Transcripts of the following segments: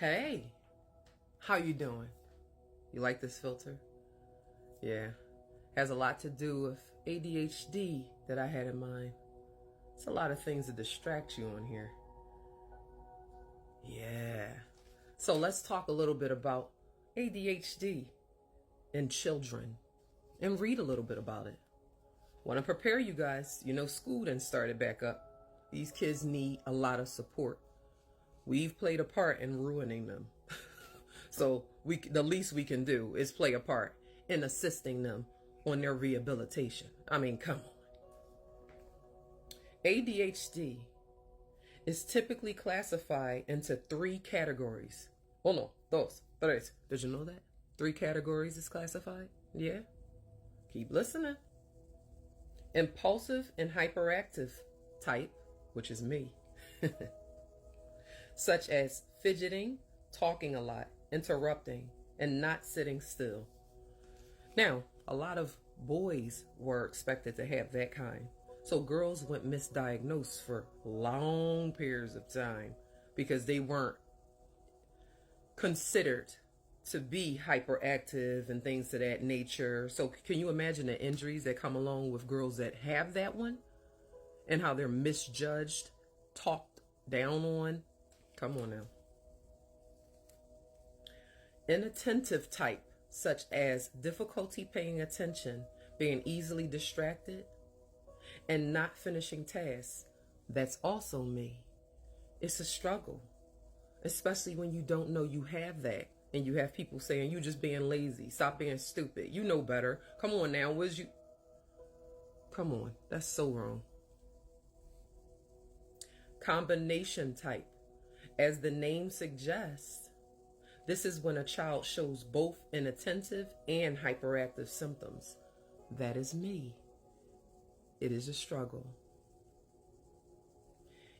Hey, how you doing? You like this filter? Yeah, has a lot to do with ADHD that I had in mind. It's a lot of things to distract you on here. Yeah. So let's talk a little bit about ADHD in children and read a little bit about it. Want to prepare you guys. You know, school done started back up. These kids need a lot of support. We've played a part in ruining them. So the least we can do is play a part in assisting them on their rehabilitation. I mean, come on. ADHD is typically classified into 3 categories. Oh no, dos, tres. Did you know that? 3 categories is classified? Yeah. Keep listening. Impulsive and hyperactive type, which is me, such as fidgeting, talking a lot, interrupting, and not sitting still. Now, a lot of boys were expected to have that kind. So girls went misdiagnosed for long periods of time because they weren't considered to be hyperactive and things of that nature. So can you imagine the injuries that come along with girls that have that one and how they're misjudged, talked down on? Come on now. Inattentive type, such as difficulty paying attention, being easily distracted, and not finishing tasks. That's also me. It's a struggle, especially when you don't know you have that. And you have people saying, you just being lazy. Stop being stupid. You know better. Come on now. Come on. That's so wrong. Combination type. As the name suggests, this is when a child shows both inattentive and hyperactive symptoms. That is me. It is a struggle.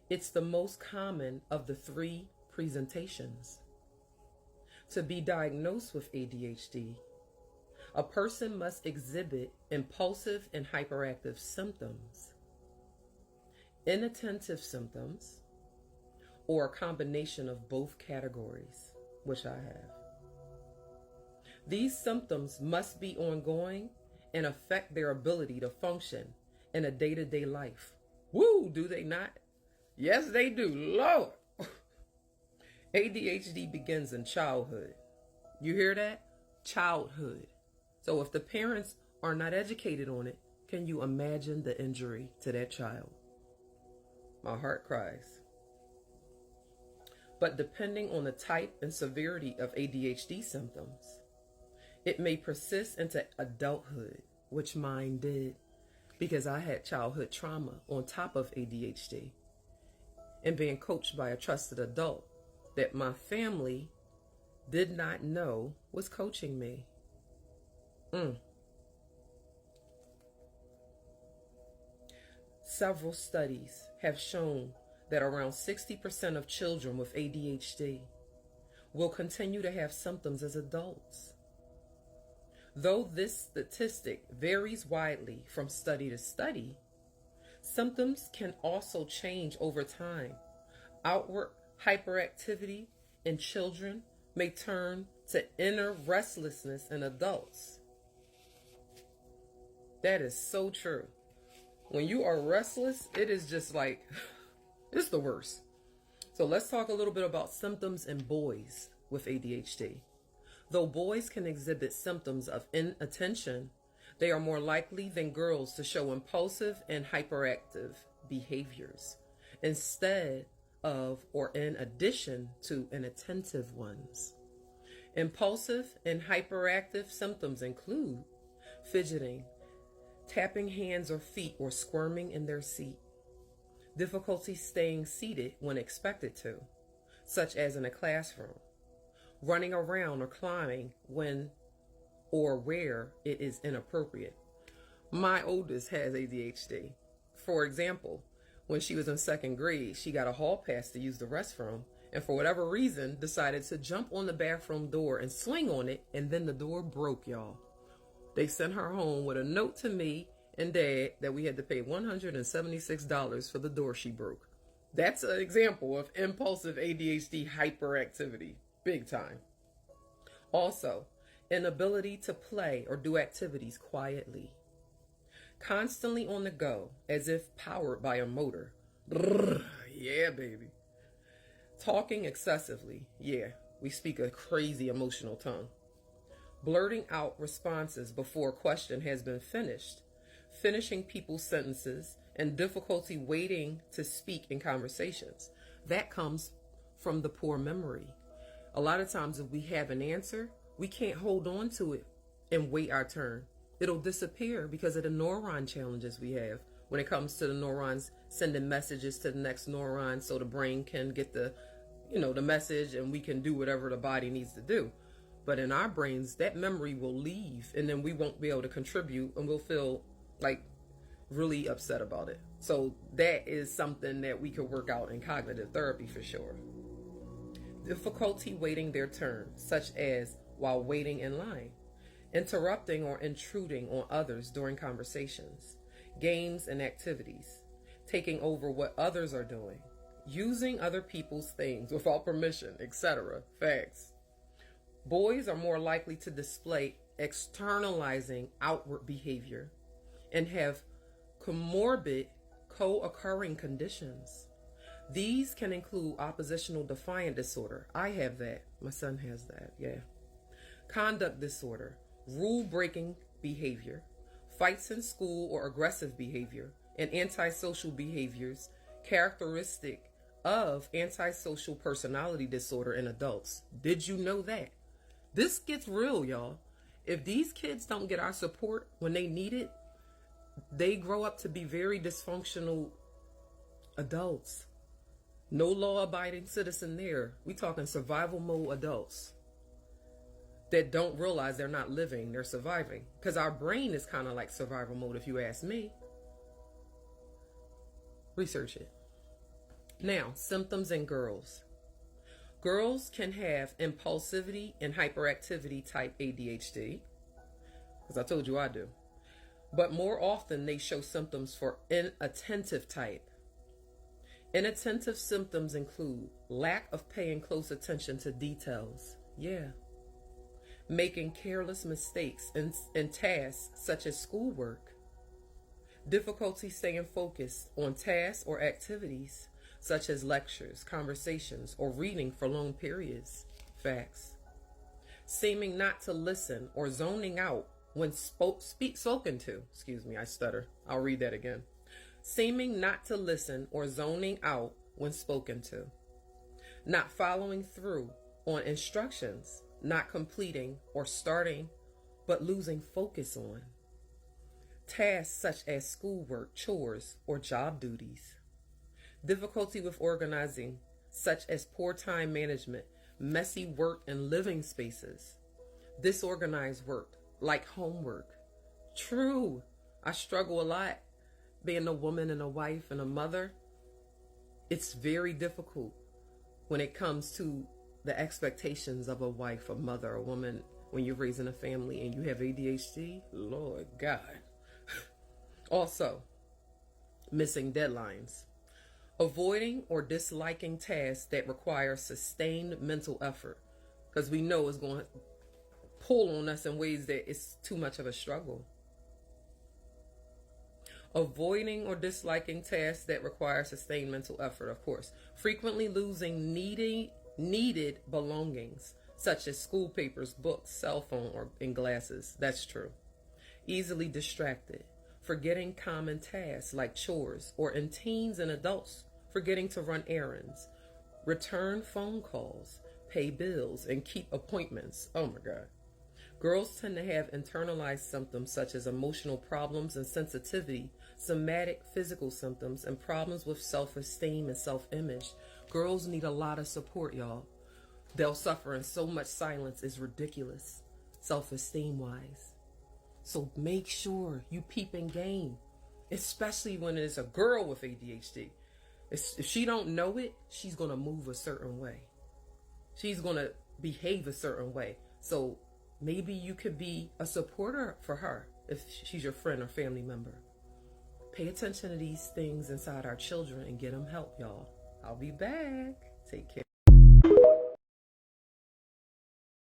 It's the most common of the 3 presentations. To be diagnosed with ADHD, a person must exhibit impulsive and hyperactive symptoms, inattentive symptoms, or a combination of both categories, which I have. These symptoms must be ongoing and affect their ability to function in a day-to-day life. Woo, do they not? Yes, they do. Lord. ADHD begins in childhood. You hear that? Childhood. So if the parents are not educated on it, can you imagine the injury to that child? My heart cries. But depending on the type and severity of ADHD symptoms, it may persist into adulthood, which mine did, because I had childhood trauma on top of ADHD and being coached by a trusted adult that my family did not know was coaching me. Several studies have shown that around 60% of children with ADHD will continue to have symptoms as adults. Though this statistic varies widely from study to study, symptoms can also change over time. Outward hyperactivity in children may turn to inner restlessness in adults. That is so true. When you are restless, it is just like, it's the worst. So let's talk a little bit about symptoms in boys with ADHD. Though boys can exhibit symptoms of inattention, they are more likely than girls to show impulsive and hyperactive behaviors instead of or in addition to inattentive ones. Impulsive and hyperactive symptoms include fidgeting, tapping hands or feet or squirming in their seat, difficulty staying seated when expected to, such as in a classroom, running around or climbing when or where it is inappropriate. My oldest has ADHD. For example, when she was in 2nd grade, she got a hall pass to use the restroom and for whatever reason decided to jump on the bathroom door and swing on it, and then the door broke, y'all. They sent her home with a note to me and Dad that we had to pay $176 for the door she broke. That's an example of impulsive ADHD hyperactivity. big time. Also, inability to play or do activities quietly. Constantly on the go, as if powered by a motor. Brrr, yeah, baby. Talking excessively. Yeah, we speak a crazy emotional tongue. Blurting out responses before a question has been finished. Finishing people's sentences and difficulty waiting to speak in conversations. That comes from the poor memory. A lot of times if we have an answer, we can't hold on to it and wait our turn. It'll disappear because of the neuron challenges we have when it comes to the neurons sending messages to the next neuron so the brain can get the message and we can do whatever the body needs to do. But in our brains, that memory will leave and then we won't be able to contribute and we'll feel like really upset about it. So that is something that we could work out in cognitive therapy for sure. Difficulty waiting their turn, such as while waiting in line. Interrupting or intruding on others during conversations, games and activities, taking over what others are doing, using other people's things without permission, etc. Facts. Boys are more likely to display externalizing outward behavior and have comorbid co-occurring conditions. These can include oppositional defiant disorder. I have that. My son has that, yeah. Conduct disorder, rule-breaking behavior, fights in school or aggressive behavior, and antisocial behaviors characteristic of antisocial personality disorder in adults. Did you know that? This gets real, y'all. If these kids don't get our support when they need it, they grow up to be very dysfunctional adults. No law-abiding citizen there. We talking survival mode adults that don't realize they're not living, they're surviving. Because our brain is kind of like survival mode, if you ask me. Research it. Now, symptoms in girls. Girls can have impulsivity and hyperactivity type ADHD, because I told you I do. But more often they show symptoms for inattentive type. Inattentive symptoms include lack of paying close attention to details. Yeah. Making careless mistakes in tasks such as schoolwork. Difficulty staying focused on tasks or activities such as lectures, conversations, or reading for long periods. Facts. Seeming not to listen or zoning out when spoken to. Excuse me, I stutter. I'll read that again. Seeming not to listen or zoning out when spoken to. Not following through on instructions, not completing or starting, but losing focus on. Tasks such as schoolwork, chores, or job duties. Difficulty with organizing, such as poor time management, messy work and living spaces. Disorganized work, like homework. True, I struggle a lot being a woman and a wife and a mother. It's very difficult when it comes to the expectations of a wife, a mother, a woman, when you're raising a family and you have ADHD. Lord God. Also, missing deadlines. Avoiding or disliking tasks that require sustained mental effort, because we know it's going to pull on us in ways that it's too much of a struggle. Avoiding or disliking tasks that require sustained mental effort, of course. Frequently losing needed belongings, such as school papers, books, cell phone, and glasses. That's true. Easily distracted. Forgetting common tasks like chores, or in teens and adults, forgetting to run errands, return phone calls, pay bills, and keep appointments. Oh my God. Girls tend to have internalized symptoms such as emotional problems and sensitivity, somatic physical symptoms, and problems with self-esteem and self-image. Girls need a lot of support, y'all. They'll suffer in so much silence, it's ridiculous, self-esteem wise. So make sure you peep in game, especially when it's a girl with ADHD. If she don't know it, she's going to move a certain way. She's going to behave a certain way. So maybe you could be a supporter for her if she's your friend or family member. Pay attention to these things inside our children and get them help, y'all. I'll be back. Take care.